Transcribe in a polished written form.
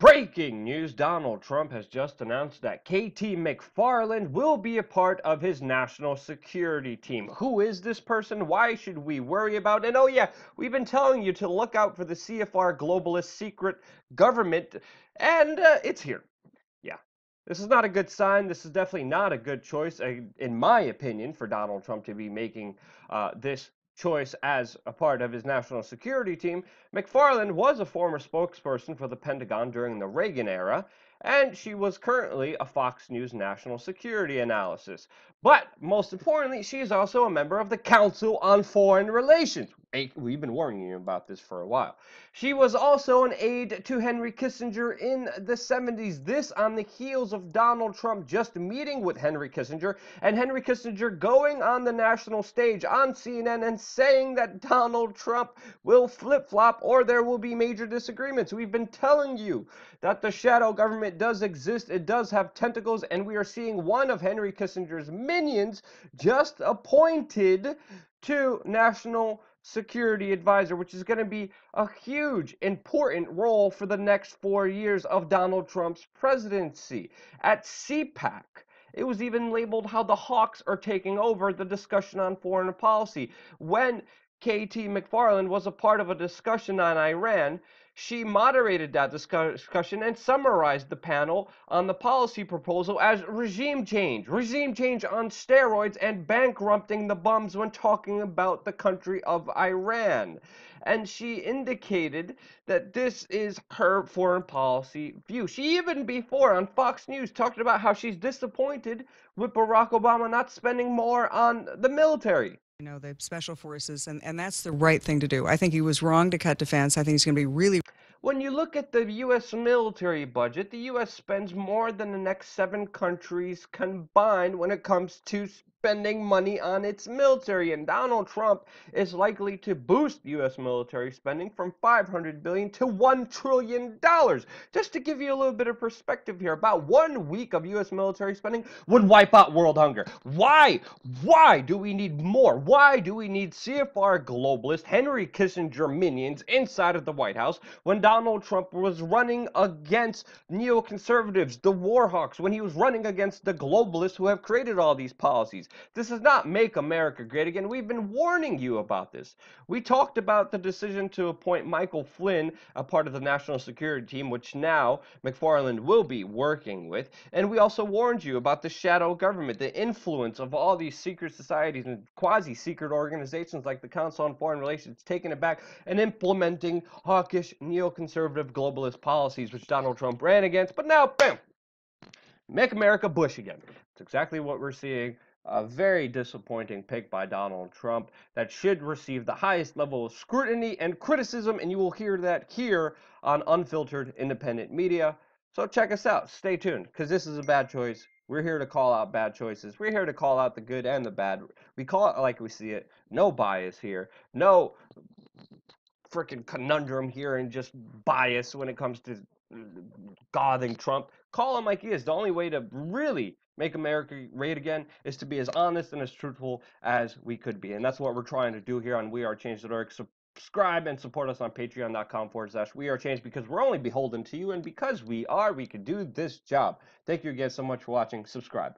Breaking news, Donald Trump has just announced that KT McFarland will be a part of his national security team. Who is this person? Why should we worry about it? And oh yeah, we've been telling you to look out for the CFR globalist secret government, and it's here. Yeah. This is not a good sign. This is definitely not a good choice, in my opinion, for Donald Trump to be making this choice as a part of his national security team. McFarland was a former spokesperson for the Pentagon during the Reagan era, and she was currently a Fox News national security analyst. But most importantly, she is also a member of the Council on Foreign Relations. We've been warning you about this for a while. She was also an aide to Henry Kissinger in the 70s. This on the heels of Donald Trump just meeting with Henry Kissinger, and Henry Kissinger going on the national stage on CNN and saying that Donald Trump will flip-flop or there will be major disagreements. We've been telling you that the shadow government does exist. It does have tentacles, and we are seeing one of Henry Kissinger's minions just appointed to national security advisor, which is going to be a huge, important role for the next 4 years of Donald Trump's presidency. At CPAC, it was even labeled how the Hawks are taking over the discussion on foreign policy. When KT McFarland was a part of a discussion on Iran, she moderated that discussion and summarized the panel on the policy proposal as regime change on steroids, and bankrupting the bums when talking about the country of Iran. And she indicated that this is her foreign policy view. She even before on Fox News talked about how she's disappointed with Barack Obama not spending more on the military. The special forces, and that's the right thing to do. I think he was wrong to cut defense. I think he's going to be really. When you look at the U.S. military budget, the U.S. spends more than the next 7 countries combined when it comes to spending money on its military, and Donald Trump is likely to boost U.S. military spending from $500 billion to $1 trillion. Just to give you a little bit of perspective here, about 1 week of U.S. military spending would wipe out world hunger. Why? Why do we need more? Why do we need CFR globalist Henry Kissinger minions inside of the White House when Donald Trump was running against neoconservatives, the war hawks, when he was running against the globalists who have created all these policies? This does not make America great again. We've been warning you about this. We talked about the decision to appoint Michael Flynn, a part of the national security team, which now McFarland will be working with. And we also warned you about the shadow government, the influence of all these secret societies and quasi-secret organizations like the Council on Foreign Relations taking it back and implementing hawkish neoconservative globalist policies, which Donald Trump ran against. But now, bam! Make America Bush again. It's exactly what we're seeing. A very disappointing pick by Donald Trump that should receive the highest level of scrutiny and criticism, and you will hear that here on Unfiltered Independent Media. So check us out. Stay tuned, because this is a bad choice. We're here to call out bad choices. We're here to call out the good and the bad. We call it like we see it. No bias here. No freaking conundrum here and just bias when it comes to gothing Trump. Call him like he is. The only way to really make America great again is to be as honest and as truthful as we could be. And that's what we're trying to do here on WeAreChange.org. Subscribe and support us on patreon.com/WeAreChange, because we're only beholden to you, and because we can do this job. Thank you again so much for watching. Subscribe.